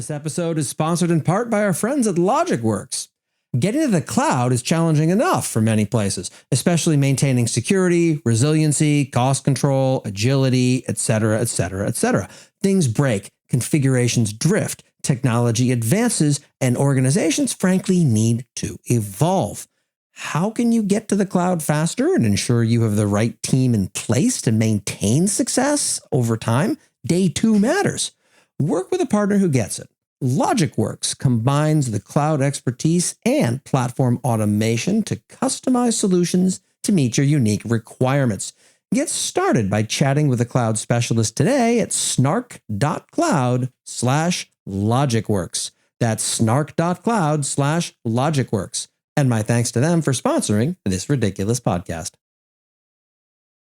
This episode is sponsored in part by our friends at LogicWorks. Getting to the cloud is challenging enough for many places, especially maintaining security, resiliency, cost control, agility, etc., etc., etc. Things break, configurations drift, technology advances, and organizations frankly need to evolve. How can you get to the cloud faster and ensure you have the right team in place to maintain success over time? Day two matters. Work with a partner who gets it. LogicWorks combines the cloud expertise and platform automation to customize solutions to meet your unique requirements. Get started by chatting with a cloud specialist today at snark.cloud/LogicWorks. That's snark.cloud/LogicWorks. And my thanks to them for sponsoring this ridiculous podcast.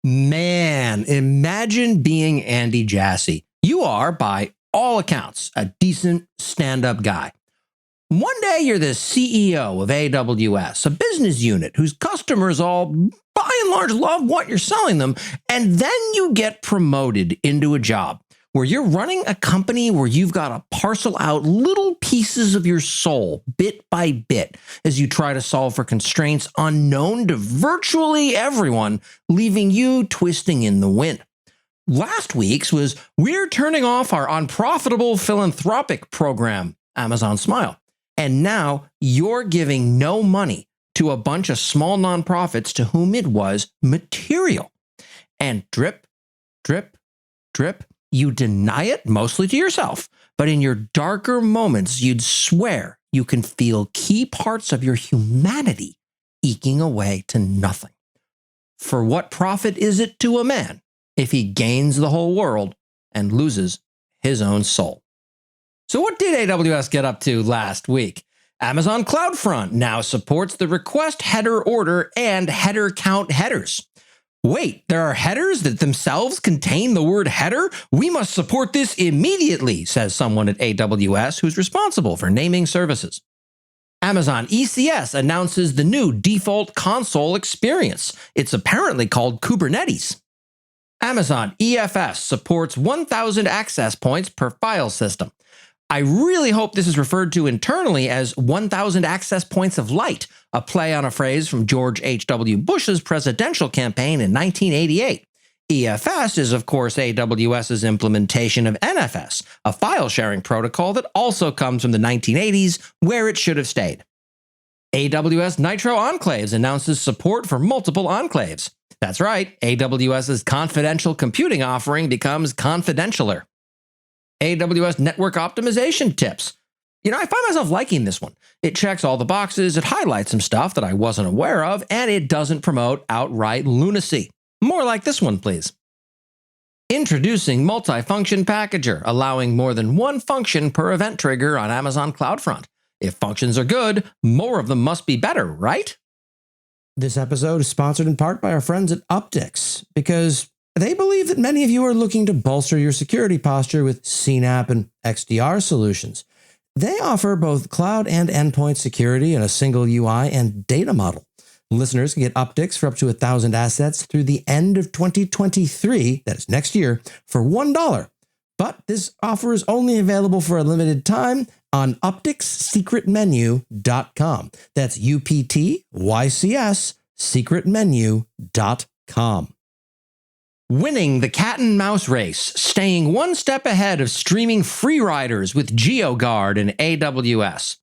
Man, imagine being Andy Jassy. You are, by all accounts, a decent stand-up guy. One day you're the CEO of AWS, a business unit whose customers all, by and large, love what you're selling them, and then you get promoted into a job where you're running a company where you've got to parcel out little pieces of your soul, bit by bit, as you try to solve for constraints unknown to virtually everyone, leaving you twisting in the wind. Last week's was, we're turning off our unprofitable philanthropic program, Amazon Smile. And now you're giving no money to a bunch of small nonprofits to whom it was material. And drip, drip, drip, you deny it mostly to yourself. But in your darker moments, you'd swear you can feel key parts of your humanity eking away to nothing. For what profit is it to a man if he gains the whole world and loses his own soul? So what did AWS get up to last week? Amazon CloudFront now supports the request header order and header count headers. Wait, there are headers that themselves contain the word header? We must support this immediately, says someone at AWS who's responsible for naming services. Amazon ECS announces the new default console experience. It's apparently called Kubernetes. Amazon EFS supports 1,000 access points per file system. I really hope this is referred to internally as 1,000 access points of light, a play on a phrase from George H.W. Bush's presidential campaign in 1988. EFS is, of course, AWS's implementation of NFS, a file-sharing protocol that also comes from the 1980s, where it should have stayed. AWS Nitro Enclaves announces support for multiple enclaves. That's right, AWS's confidential computing offering becomes confidentialer. AWS network optimization tips. I find myself liking this one. It checks all the boxes, it highlights some stuff that I wasn't aware of, and it doesn't promote outright lunacy. More like this one, please. Introducing Multifunction Packager, allowing more than one function per event trigger on Amazon CloudFront. If functions are good, more of them must be better, right? This episode is sponsored in part by our friends at Uptycs, because they believe that many of you are looking to bolster your security posture with CNAPP and XDR solutions. They offer both cloud and endpoint security in a single UI and data model. Listeners can get Uptycs for up to 1,000 assets through the end of 2023, that is next year, for $1. But this offer is only available for a limited time on uptykssecretmenu.com. That's UPTYCS secretmenu.com. Winning the cat and mouse race, staying one step ahead of streaming free riders with GeoGuard and AWS.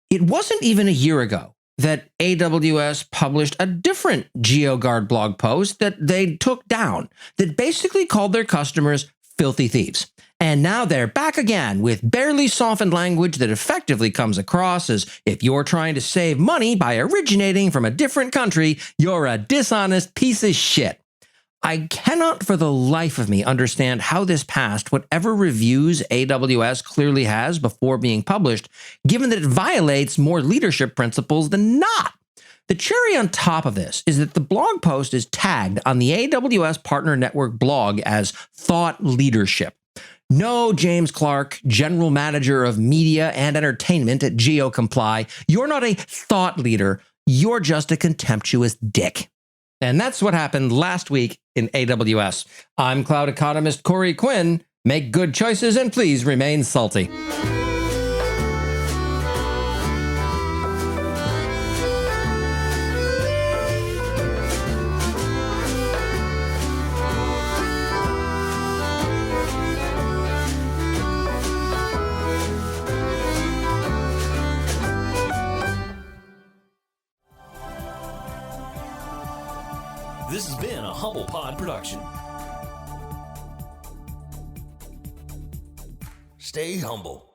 It wasn't even a year ago that AWS published a different GeoGuard blog post that they took down that basically called their customers filthy thieves. And now they're back again with barely softened language that effectively comes across as if you're trying to save money by originating from a different country, you're a dishonest piece of shit. I cannot for the life of me understand how this passed whatever reviews AWS clearly has before being published, given that it violates more leadership principles than not. The cherry on top of this is that the blog post is tagged on the AWS Partner Network blog as thought leadership. No, James Clark, General Manager of Media and Entertainment at GeoComply, you're not a thought leader, you're just a contemptuous dick. And that's what happened last week in AWS. I'm cloud economist Corey Quinn. Make good choices and please remain salty. This has been a Humble Pod production. Stay humble.